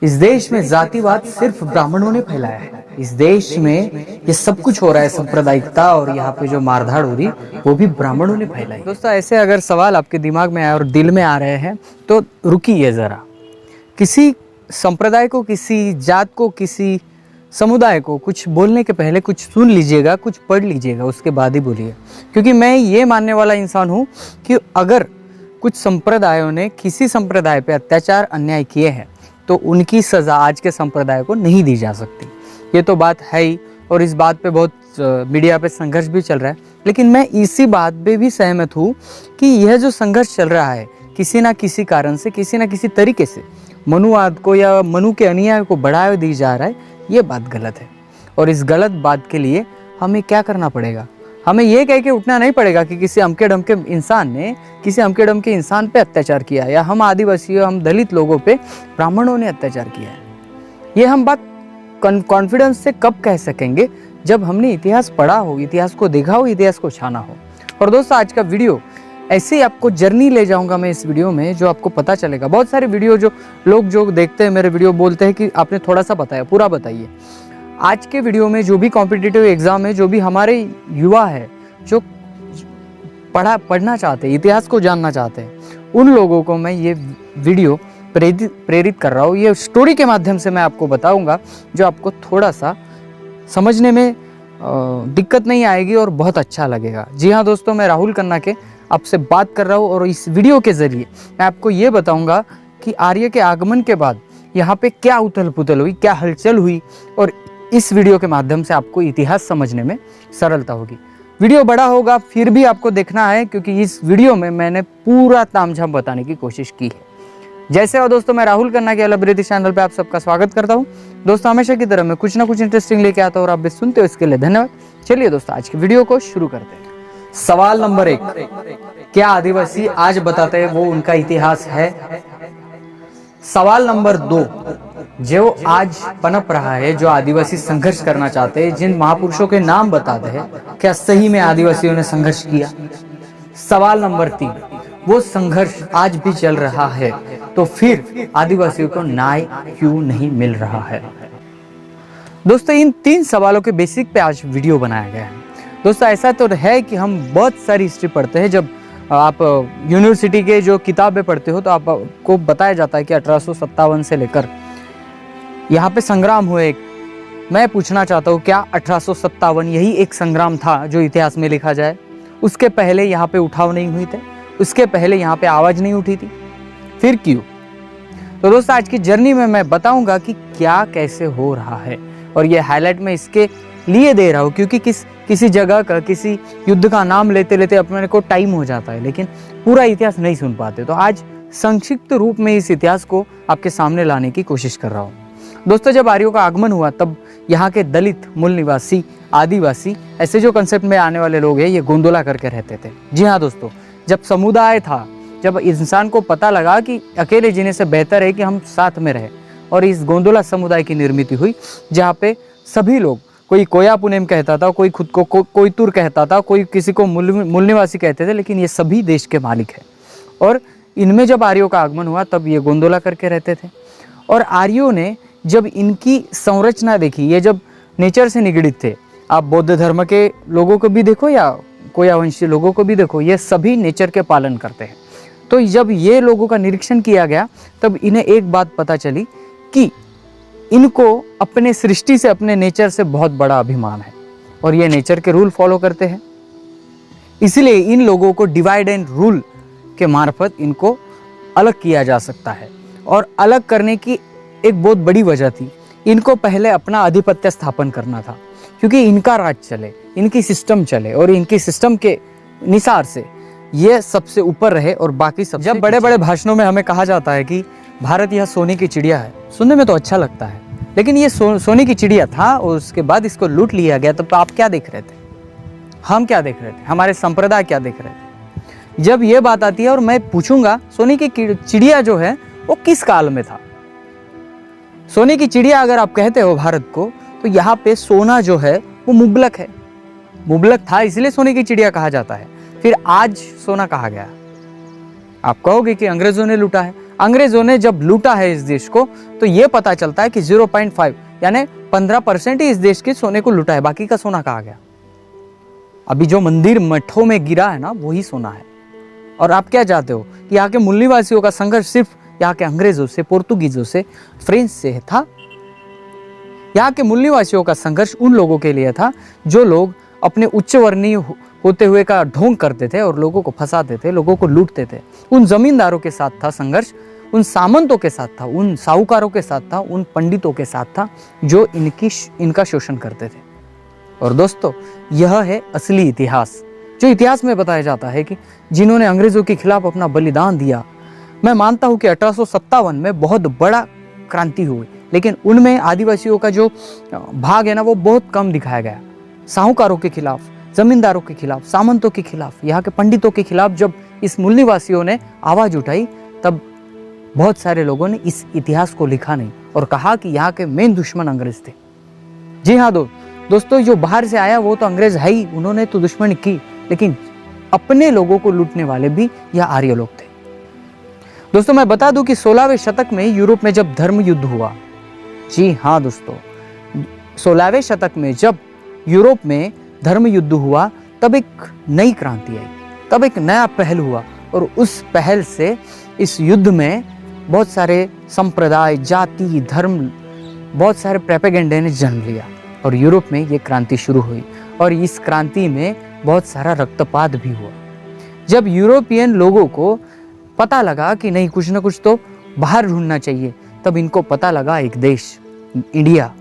इस देश में जातिवाद सिर्फ ब्राह्मणों ने फैलाया है। इस देश में ये सब कुछ हो रहा है, सांप्रदायिकता और यहाँ पे जो मारधाड़ हो रही वो भी ब्राह्मणों ने फैलाई। दोस्तों, ऐसे अगर सवाल आपके दिमाग में आए और दिल में आ रहे हैं तो रुकिए जरा। किसी संप्रदाय को, किसी जात को, किसी समुदाय को कुछ बोलने के पहले कुछ सुन लीजिएगा, कुछ पढ़ लीजिएगा, उसके बाद ही बोलिए। क्योंकि मैं ये मानने वाला इंसान हूँ कि अगर कुछ संप्रदायों ने किसी संप्रदाय पे अत्याचार, अन्याय किए हैं तो उनकी सज़ा आज के संप्रदाय को नहीं दी जा सकती। ये तो बात है ही, और इस बात पे बहुत मीडिया पे संघर्ष भी चल रहा है। लेकिन मैं इसी बात पे भी सहमत हूँ कि यह जो संघर्ष चल रहा है किसी ना किसी कारण से, किसी ना किसी तरीके से मनुवाद को या मनु के अन्याय को बढ़ावा दी जा रहा है, ये बात गलत है। और इस गलत बात के लिए हमें क्या करना पड़ेगा? हमें ये कह के उठना नहीं पड़ेगा कि किसी अमके डमके इंसान ने किसी अमके डमके इंसान पे अत्याचार किया, या हम आदिवासी, हम दलित लोगों पे ब्राह्मणों ने अत्याचार किया है। ये हम बात कॉन्फिडेंस से कब कह सकेंगे? जब हमने इतिहास पढ़ा हो, इतिहास को देखा हो, इतिहास को छाना हो। और दोस्तों, आज का वीडियो ऐसे ही आपको जर्नी ले जाऊंगा मैं इस वीडियो में, जो आपको पता चलेगा। बहुत सारे वीडियो जो लोग जो देखते हैं मेरे वीडियो बोलते हैं कि आपने थोड़ा सा बताया, पूरा बताइए। आज के वीडियो में जो भी कॉम्पिटिटिव एग्जाम है, जो भी हमारे युवा है जो पढ़ना चाहते हैं, इतिहास को जानना चाहते हैं, उन लोगों को मैं ये वीडियो प्रेरित कर रहा हूँ। ये स्टोरी के माध्यम से मैं आपको बताऊंगा जो आपको थोड़ा सा समझने में दिक्कत नहीं आएगी और बहुत अच्छा लगेगा। जी हाँ दोस्तों, मैं राहुल कन्ना के आपसे बात कर रहा हूँ और इस वीडियो के ज़रिए मैं आपको ये बताऊंगा कि आर्य के आगमन के बाद यहाँ पे क्या उथल पुथल हुई, क्या हलचल हुई, और इस वीडियो के माध्यम से आपको इतिहास समझने में सरलता होगी। वीडियो बड़ा होगा फिर भी आपको देखना है, क्योंकि इस वीडियो में मैंने पूरा तामझाम बताने की कोशिश की है। जैसे हो दोस्तों, मैं राहुल कन्ना के अलबरेती चैनल पे आप सबका स्वागत करता हूँ। दोस्तों, हमेशा की तरह मैं कुछ ना कुछ इंटरेस्टिंग लेके आता हूँ और आप भी सुनते हो, इसके लिए धन्यवाद। चलिए दोस्तों, आज की वीडियो को शुरू करते हैं। सवाल नंबर 1, क्या आदिवासी आज बताते हैं वो उनका इतिहास है? सवाल नंबर 2, जो आज पनप रहा है, जो आदिवासी संघर्ष करना चाहते हैं, जिन महापुरुषों के नाम बताते हैं, क्या सही में आदिवासियों ने संघर्ष किया? सवाल नंबर 3, वो संघर्ष आज भी चल रहा है तो फिर आदिवासियों को न्याय क्यों नहीं मिल रहा है? दोस्तों, इन 3 सवालों के बेसिक पे आज वीडियो बनाया गया है। दोस्तों, ऐसा तो है कि हम बहुत सारी हिस्ट्री पढ़ते हैं। जब आप यूनिवर्सिटी के जो किताबें पढ़ते हो तो आपको बताया जाता है कि 1857 से लेकर यहाँ पे संग्राम हुए। मैं पूछना चाहता हूँ, क्या 1857 यही एक संग्राम था जो इतिहास में लिखा जाए? उसके पहले यहाँ पे उठाव नहीं हुए थे? उसके पहले यहाँ पे आवाज़ नहीं उठी थी? फिर क्यों? तो दोस्तों, आज की जर्नी में मैं बताऊंगा कि क्या कैसे हो रहा है, और ये हाईलाइट मैं इसके लिए दे रहा हूँ क्योंकि किसी जगह का, किसी युद्ध का नाम लेते लेते अपने को टाइम हो जाता है, लेकिन पूरा इतिहास नहीं सुन पाते। तो आज संक्षिप्त रूप में इस इतिहास को आपके सामने लाने की कोशिश कर रहा हूँ। दोस्तों, जब आर्यों का आगमन हुआ तब यहाँ के दलित, मूल निवासी, आदिवासी, ऐसे जो कंसेप्ट में आने वाले लोग हैं, ये गोंदोला करके रहते थे। जी हाँ दोस्तों, जब समुदाय था, जब इंसान को पता लगा कि अकेले जीने से बेहतर है कि हम साथ में रहें, और इस गोंदोला समुदाय की निर्मित हुई, जहाँ पे सभी लोग, कोई कोया पुनेम कहता था, कोई खुद को कोई तुर कहता था, कोई किसी को मूल निवासी कहते थे, लेकिन ये सभी देश के मालिक हैं। और इनमें जब आर्यों का आगमन हुआ तब ये गोंदोला करके रहते थे। और आर्यों ने जब इनकी संरचना देखी, ये जब नेचर से निगड़ित थे, आप बौद्ध धर्म के लोगों को भी देखो या कोयावंशी लोगों को भी देखो, ये सभी नेचर के पालन करते हैं। तो जब ये लोगों का निरीक्षण किया गया तब इन्हें एक बात पता चली कि इनको अपने सृष्टि से, अपने नेचर से बहुत बड़ा अभिमान है, और ये नेचर के रूल फॉलो करते हैं। इसलिए इन लोगों को डिवाइड एंड रूल के मार्फत इनको अलग किया जा सकता है। और अलग करने की एक बहुत बड़ी वजह थी, इनको पहले अपना आधिपत्य स्थापन करना था, क्योंकि इनका राज चले, इनकी सिस्टम चले, और इनकी सिस्टम के निसार से ये सबसे ऊपर रहे और बाकी सब। जब बड़े बड़े भाषणों में हमें कहा जाता है कि भारत यह सोने की चिड़िया है, सुनने में तो अच्छा लगता है, लेकिन ये सोने की चिड़िया था और उसके बाद इसको लूट लिया गया। तब तो आप क्या देख रहे थे? हम क्या देख रहे थे? हमारे संप्रदाय क्या देख रहे थे? जब ये बात आती है, और मैं पूछूंगा, सोने की चिड़िया जो है वो किस काल में था? सोने की चिड़िया अगर आप कहते हो भारत को, तो यहाँ पे सोना जो है वो मुबलक है, मुबलक था, इसलिए सोने की चिड़िया कहा जाता है। फिर आज सोना कहा गया? आप कहोगे कि अंग्रेजों ने लूटा है। अंग्रेजों ने जब लूटा है इस देश को, तो ये पता चलता है कि 0.5 यानी 15% ही इस देश के सोने को लूटा है, बाकी का सोना कहाँ गया? अभी जो मंदिर मठों में गिरा है ना, वही सोना है। और आप क्या चाहते हो कि यहाँ के मूल निवासियों का संघर्ष सिर्फ यहाँ के अंग्रेजों से, पोर्तुगीजों से, फ्रेंच से था? यहाँ के मूल निवासियों का संघर्ष उन लोगों के लिए था जो लोग अपने उच्च वर्णीय होते हुए का ढोंग करते थे और लोगों को फंसाते थे, लोगों को लूटते थे। उन जमींदारों के साथ था संघर्ष, उन सामंतों के साथ था, उन साहूकारों के साथ था, उन पंडितों के साथ था जो इनका शोषण करते थे। और दोस्तों, यह है असली इतिहास, जो इतिहास में बताया जाता है कि जिन्होंने अंग्रेजों के खिलाफ अपना बलिदान दिया। मैं मानता हूं कि 1857 में बहुत बड़ा क्रांति हुई, लेकिन उनमें आदिवासियों का जो भाग है ना, वो बहुत कम दिखाया गया। साहूकारों के खिलाफ, जमींदारों के खिलाफ, सामंतों के खिलाफ, यहाँ के पंडितों के खिलाफ जब इस मूल निवासियों ने आवाज उठाई, तब बहुत सारे लोगों ने इस इतिहास को लिखा नहीं और कहा कि यहाँ के मेन दुश्मन अंग्रेज थे। जी हाँ दोस्तों, जो बाहर से आया वो तो अंग्रेज है ही, उन्होंने तो दुश्मनी की, लेकिन अपने लोगों को लूटने वाले भी यह आर्य लोग थे। दोस्तों, मैं बता दूं कि 16वें शतक में यूरोप में जब धर्म युद्ध हुआ, जी हाँ दोस्तों, 16वें शतक में जब यूरोप में धर्म युद्ध हुआ, तब एक नई क्रांति आई, तब एक नया पहल हुआ। और उस पहल से इस युद्ध में बहुत सारे संप्रदाय, जाति, धर्म, बहुत सारे प्रोपेगेंडे ने जन्म लिया और यूरोप में ये क्रांति शुरू हुई। और इस क्रांति में बहुत सारा रक्तपात भी हुआ। जब यूरोपियन लोगों को पता लगा कि नहीं, कुछ ना कुछ तो बाहर ढूंढना चाहिए, तब इनको पता लगा एक देश, इंडिया,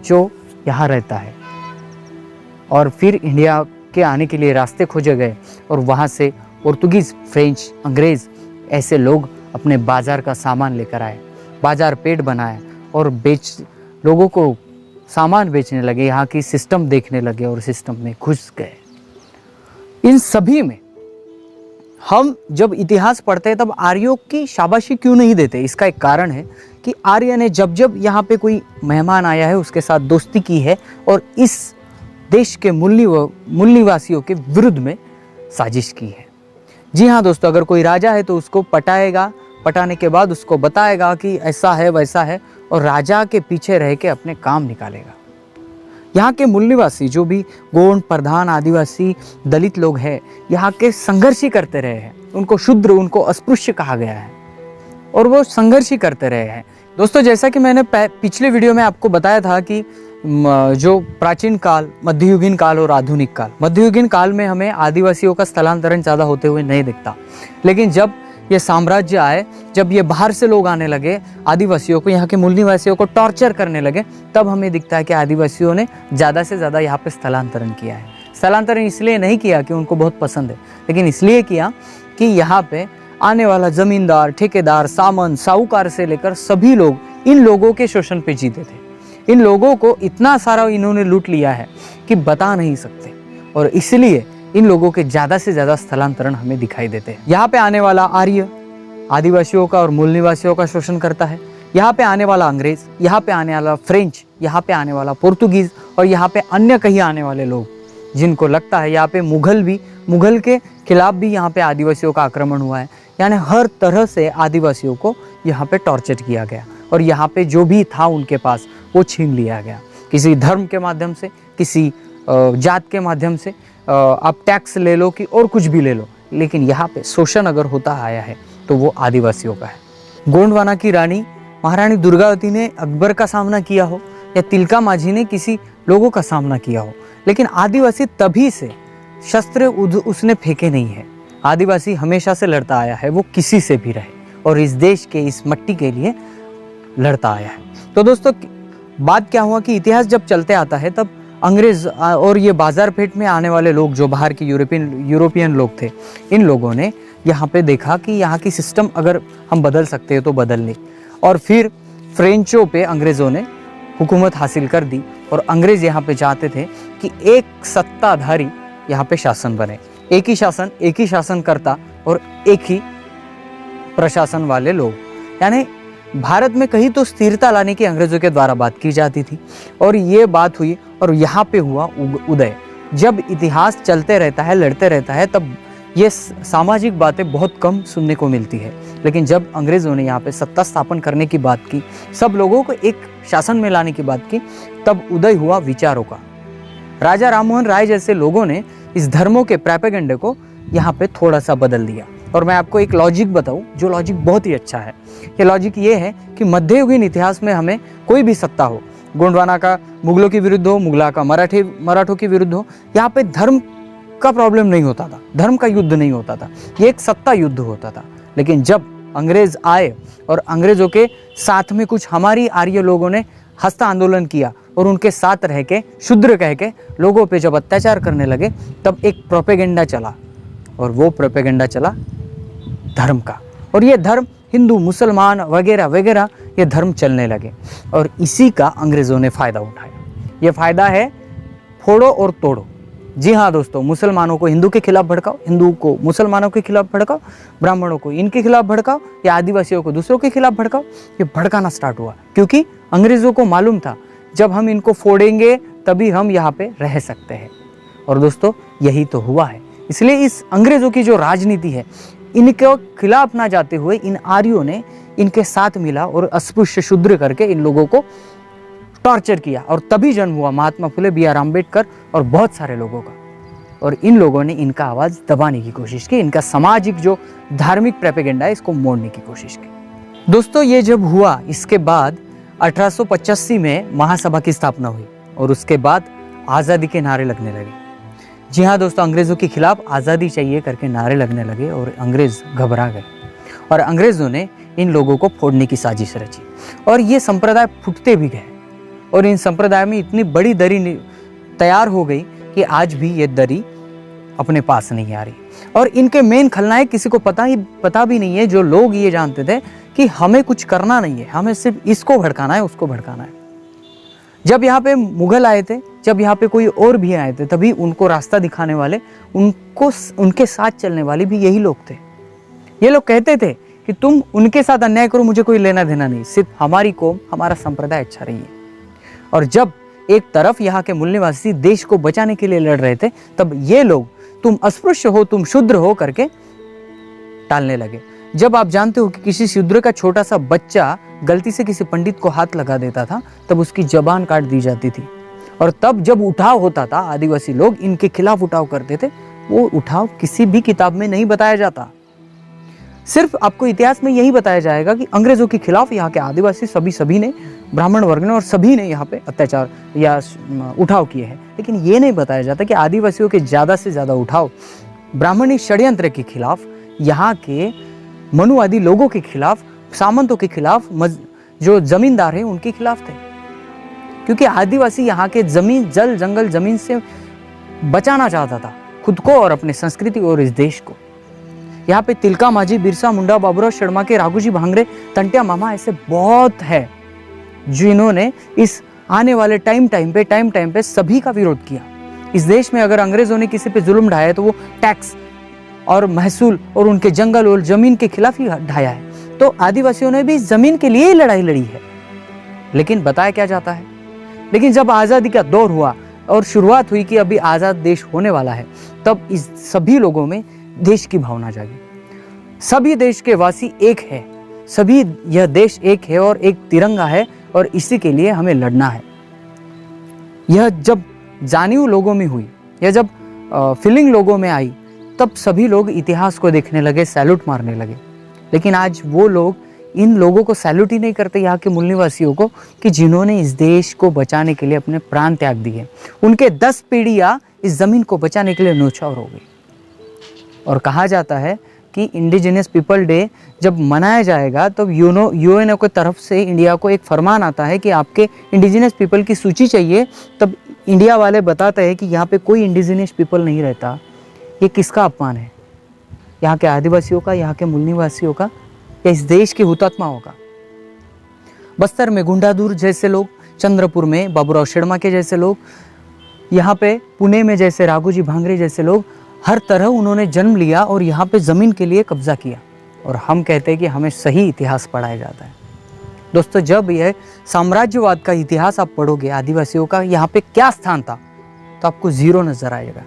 जो यहाँ रहता है। और फिर इंडिया के आने के लिए रास्ते खोजे गए और वहाँ से पोर्तुगीज, फ्रेंच, अंग्रेज ऐसे लोग अपने बाजार का सामान लेकर आए, बाजार पेट बनाए और लोगों को सामान बेचने लगे, यहाँ की सिस्टम देखने लगे और सिस्टम में घुस गए। इन सभी में हम जब इतिहास पढ़ते हैं तब आर्यों की शाबाशी क्यों नहीं देते? इसका एक कारण है कि आर्य ने जब जब यहाँ पे कोई मेहमान आया है उसके साथ दोस्ती की है और इस देश के मूल निवासियों के विरुद्ध में साजिश की है। जी हाँ दोस्तों, अगर कोई राजा है तो उसको पटाएगा, पटाने के बाद उसको बताएगा कि ऐसा है वैसा है, और राजा के पीछे रह के अपने काम निकालेगा। यहाँ के मूल निवासी जो भी गोंड, प्रधान, आदिवासी, दलित लोग हैं, यहाँ के संघर्ष ही करते रहे हैं। उनको शूद्र, उनको अस्पृश्य कहा गया है और वो संघर्ष ही करते रहे हैं। दोस्तों, जैसा कि मैंने पिछले वीडियो में आपको बताया था कि जो प्राचीन काल, मध्ययुगीन काल और आधुनिक काल, मध्ययुगीन काल में हमें आदिवासियों का स्थलांतरण ज़्यादा होते हुए नहीं दिखता, लेकिन जब ये साम्राज्य आए, जब ये बाहर से लोग आने लगे, आदिवासियों को, यहाँ के मूल निवासियों को टॉर्चर करने लगे, तब हमें दिखता है कि आदिवासियों ने ज़्यादा से ज़्यादा यहाँ पे स्थलांतरण किया है। स्थलांतरण इसलिए नहीं किया कि उनको बहुत पसंद है, लेकिन इसलिए किया कि यहाँ पे आने वाला जमींदार, ठेकेदार, सामंत, साहूकार से लेकर सभी लोग इन लोगों के शोषण पे जीते थे। इन लोगों को इतना सारा इन्होंने लूट लिया है कि बता नहीं सकते, और इसलिए इन लोगों के ज़्यादा से ज़्यादा स्थलांतरण हमें दिखाई देते हैं। यहाँ पे आने वाला आर्य आदिवासियों का और मूल निवासियों का शोषण करता है। यहाँ पे आने वाला अंग्रेज, यहाँ पे आने वाला फ्रेंच, यहाँ पे आने वाला पोर्तुगीज और यहाँ पे अन्य कहीं आने वाले लोग, जिनको लगता है यहाँ पे मुगल के खिलाफ भी यहाँ पे आदिवासियों का आक्रमण हुआ है। यानी हर तरह से आदिवासियों को यहाँ पे टॉर्चर किया गया और यहाँ पे जो भी था उनके पास वो छीन लिया गया, किसी धर्म के माध्यम से, किसी जात के माध्यम से। आप टैक्स ले लो कि और कुछ भी ले लो, लेकिन यहाँ पे शोषण अगर होता आया है तो वो आदिवासियों का है। गोंडवाना की रानी महारानी दुर्गावती ने अकबर का सामना किया हो या तिलका माझी ने किसी लोगों का सामना किया हो, लेकिन आदिवासी तभी से शस्त्र उसने फेंके नहीं है। आदिवासी हमेशा से लड़ता आया है, वो किसी से भी रहे, और इस देश के, इस मिट्टी के लिए लड़ता आया है। तो दोस्तों, बात क्या हुआ कि इतिहास जब चलते आता है तब अंग्रेज और ये बाजार पेट में आने वाले लोग जो बाहर के यूरोपियन लोग थे, इन लोगों ने यहाँ पे देखा कि यहाँ की सिस्टम अगर हम बदल सकते हैं तो बदल ली, और फिर फ्रेंचों पे अंग्रेज़ों ने हुकूमत हासिल कर दी। और अंग्रेज यहाँ पे चाहते थे कि एक सत्ताधारी यहाँ पे शासन बने, एक ही शासनकर्ता और एक ही प्रशासन वाले लोग। यानी भारत में कहीं तो स्थिरता लाने की अंग्रेजों के द्वारा बात की जाती थी, और ये बात हुई और यहाँ पे हुआ उदय। जब इतिहास चलते रहता है, लड़ते रहता है, तब ये सामाजिक बातें बहुत कम सुनने को मिलती है। लेकिन जब अंग्रेज़ों ने यहाँ पे सत्ता स्थापन करने की बात की, सब लोगों को एक शासन में लाने की बात की, तब उदय हुआ विचारों का। राजा राममोहन राय जैसे लोगों ने इस धर्मों के प्रोपेगेंडे को यहाँ पे थोड़ा सा बदल दिया। और मैं आपको एक लॉजिक बताऊं, जो लॉजिक बहुत ही अच्छा है। ये लॉजिक ये है कि मध्ययुगीन इतिहास में हमें कोई भी सत्ता हो, गोंडवाना का मुगलों के विरुद्ध हो, मुगला का मराठों के विरुद्ध हो, यहाँ पे धर्म का प्रॉब्लम नहीं होता था, धर्म का युद्ध नहीं होता था, ये एक सत्ता युद्ध होता था। लेकिन जब अंग्रेज आए और अंग्रेजों के साथ में कुछ हमारी आर्य लोगों ने हस्ता आंदोलन किया और उनके साथ रह के शूद्र कह के लोगों पे जब अत्याचार करने लगे, तब एक प्रोपेगेंडा चला, और वो प्रोपेगेंडा चला धर्म का। और ये धर्म हिंदू मुसलमान वगैरह वगैरह ये धर्म चलने लगे, और इसी का अंग्रेज़ों ने फ़ायदा उठाया। ये फ़ायदा है फोड़ो और तोड़ो। जी हाँ दोस्तों, मुसलमानों को हिंदू के खिलाफ भड़काओ, हिंदू को मुसलमानों के खिलाफ भड़काओ, ब्राह्मणों को इनके खिलाफ भड़काओ, या आदिवासियों को दूसरों के खिलाफ भड़काओ। ये भड़काना स्टार्ट हुआ क्योंकि अंग्रेज़ों को मालूम था जब हम इनको फोड़ेंगे तभी हम यहाँ पे रह सकते हैं। और दोस्तों यही तो हुआ है। इसलिए इस अंग्रेज़ों की जो राजनीति है, इनके खिलाफ ना जाते हुए इन आर्यों ने इनके साथ मिला और अस्पृश्य शूद्र करके इन लोगों को टॉर्चर किया, और तभी जन्म हुआ महात्मा फुले, बी आर अम्बेडकर और बहुत सारे लोगों का। और इन लोगों ने इनका आवाज़ दबाने की कोशिश की, इनका सामाजिक जो धार्मिक प्रोपेगेंडा है इसको मोड़ने की कोशिश की। दोस्तों ये जब हुआ, इसके बाद 1885 में महासभा की स्थापना हुई, और उसके बाद आज़ादी के नारे लगने लगे। जी हाँ दोस्तों, अंग्रेज़ों के खिलाफ आज़ादी चाहिए करके नारे लगने लगे, और अंग्रेज़ घबरा गए, और अंग्रेज़ों ने इन लोगों को फोड़ने की साजिश रची। और ये संप्रदाय फूटते भी गए, और इन संप्रदाय में इतनी बड़ी दरी तैयार हो गई कि आज भी ये दरी अपने पास नहीं आ रही। और इनके मेन खलनायक किसी को पता भी नहीं है। जो लोग ये जानते थे कि हमें कुछ करना नहीं है, हमें सिर्फ इसको भड़काना है, उसको भड़काना है। जब यहाँ पे मुगल आए थे, जब यहाँ पे कोई और भी आए थे, तभी उनको रास्ता दिखाने वाले, उनके साथ चलने वाले भी यही लोग थे। ये लोग कहते थे कि तुम उनके साथ अन्याय करो, मुझे कोई लेना देना नहीं, सिर्फ हमारी कौम, हमारा संप्रदाय अच्छा रही है। और जब एक तरफ यहाँ के मूल निवासी देश को बचाने के लिए लड़ रहे थे, तब ये लोग तुम अस्पृश्य हो, तुम शूद्र हो करके टालने लगे। जब आप जानते हो कि किसी शूद्र का छोटा सा बच्चा गलती से किसी पंडित को हाथ लगा देता था, तब उसकी जबान काट दी जाती थी। और तब जब उठाव होता था, आदिवासी लोग इनके खिलाफ उठाव करते थे, वो उठाव किसी भी किताब में नहीं बताया जाता। सिर्फ आपको इतिहास में यही बताया जाएगा कि अंग्रेजों के खिलाफ यहाँ के आदिवासी सभी ने, ब्राह्मण वर्ग ने और सभी ने यहाँ पे अत्याचार या उठाव किए हैं। लेकिन ये नहीं बताया जाता कि आदिवासियों के ज़्यादा से ज़्यादा उठाव ब्राह्मणी षड्यंत्र के खिलाफ, यहाँ के मनुवादी लोगों के खिलाफ, सामंतों के खिलाफ, जो जमींदार हैं उनके खिलाफ थे। क्योंकि आदिवासी यहाँ के जमीन, जल जंगल, जमीन से बचाना चाहता था खुद को और अपने संस्कृति और इस देश को। यहाँ पे तिलका माझी, बिरसा मुंडा, बाबूराव शर्मा के, राघोजी भांगरे, तंटिया मामा, ऐसे बहुत है जिन्होंने इस आने वाले टाइम पे सभी का विरोध किया। इस देश में अगर अंग्रेजों ने किसी पे जुल्म ढाया तो वो टैक्स और महसूल और उनके जंगल और जमीन के खिलाफ ही ढाया है। तो आदिवासियों ने भी जमीन के लिए ही लड़ाई लड़ी है। लेकिन बताया क्या जाता है, लेकिन जब आज़ादी का दौर हुआ और शुरुआत हुई कि अभी आज़ाद देश होने वाला है, तब इस सभी लोगों में देश की भावना जागी। सभी देश के वासी एक है, सभी यह देश एक है और एक तिरंगा है, और इसी के लिए हमें लड़ना है। यह जब जानियो लोगों में हुई, यह जब फीलिंग लोगों में आई, तब सभी लोग इतिहास को देखने लगे, सैल्यूट मारने लगे। लेकिन आज वो लोग इन लोगों को सैल्यूट ही नहीं करते, यहाँ के मूल निवासियों को, कि जिन्होंने इस देश को बचाने के लिए अपने प्राण त्याग दिए। उनके 10 पीढ़ियाँ इस ज़मीन को बचाने के लिए न्योछावर हो गई। और कहा जाता है कि इंडिजिनस पीपल डे जब मनाया जाएगा, तब यूएनओ की तरफ से इंडिया को एक फरमान आता है कि आपके इंडिजिनस पीपल की सूची चाहिए। तब इंडिया वाले बताते हैं कि यहाँ पे कोई इंडिजिनस पीपल नहीं रहता। ये किसका अपमान है? यहाँ के आदिवासियों का, यहाँ के मूल निवासियों का, या इस देश के हुतात्माओं का? बस्तर में गुंडादुर जैसे लोग, चंद्रपुर में बाबूराव शर्मा के जैसे लोग, यहाँ पे पुणे में जैसे राघोजी भांगरे जैसे लोग, हर तरह उन्होंने जन्म लिया और यहाँ पे ज़मीन के लिए कब्जा किया। और हम कहते हैं कि हमें सही इतिहास पढ़ाया जाता है। दोस्तों, जब यह साम्राज्यवाद का इतिहास आप पढ़ोगे, आदिवासियों का यहाँ पे क्या स्थान था, तो आपको ज़ीरो नज़र आएगा।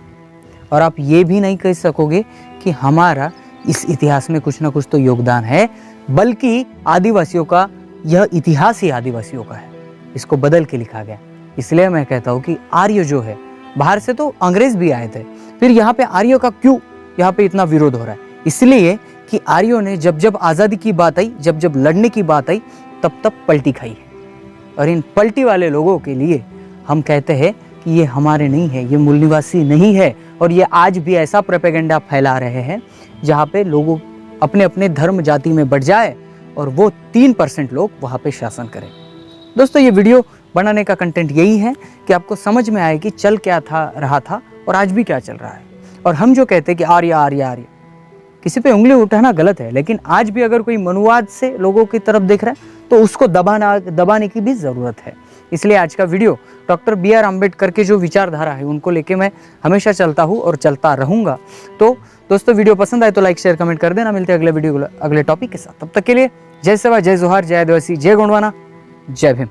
और आप ये भी नहीं कह सकोगे कि हमारा इस इतिहास में कुछ ना कुछ तो योगदान है, बल्कि आदिवासियों का यह इतिहास ही आदिवासियों का है, इसको बदल के लिखा गया। इसलिए मैं कहता हूँ कि आर्य जो है, बाहर से तो अंग्रेज भी आए थे, फिर यहाँ पे आर्यों का क्यों यहाँ पे इतना विरोध हो रहा है? इसलिए कि आर्यों ने जब जब आज़ादी की बात आई, जब जब लड़ने की बात आई, तब तब पलटी खाई है। और इन पलटी वाले लोगों के लिए हम कहते हैं कि ये हमारे नहीं है, ये मूल निवासी नहीं है, और ये आज भी ऐसा प्रोपेगेंडा फैला रहे हैं जहाँ पे लोगों अपने अपने धर्म जाति में बढ़ जाए और वो 3% लोग वहाँ पे शासन करें। दोस्तों, ये वीडियो बनाने का कंटेंट यही है कि आपको समझ में आए कि चल क्या रहा था और आज भी क्या चल रहा है। और हम जो कहते हैं कि आर्य आर्य आर्य, किसी पे उंगली उठाना गलत है, लेकिन आज भी अगर कोई मनुवाद से लोगों की तरफ देख रहा है तो उसको दबाने की भी ज़रूरत है। इसलिए आज का वीडियो डॉक्टर BR अम्बेडकर के जो विचारधारा है उनको लेके मैं हमेशा चलता हूँ और चलता रहूँगा। तो दोस्तों, वीडियो पसंद आए तो लाइक शेयर कमेंट कर देना। मिलते हैं अगले वीडियो अगले टॉपिक के साथ। तब तक के लिए जय सेवा, जय जोहार, जय आदिवासी, जय गोंडवाना, जय भीम।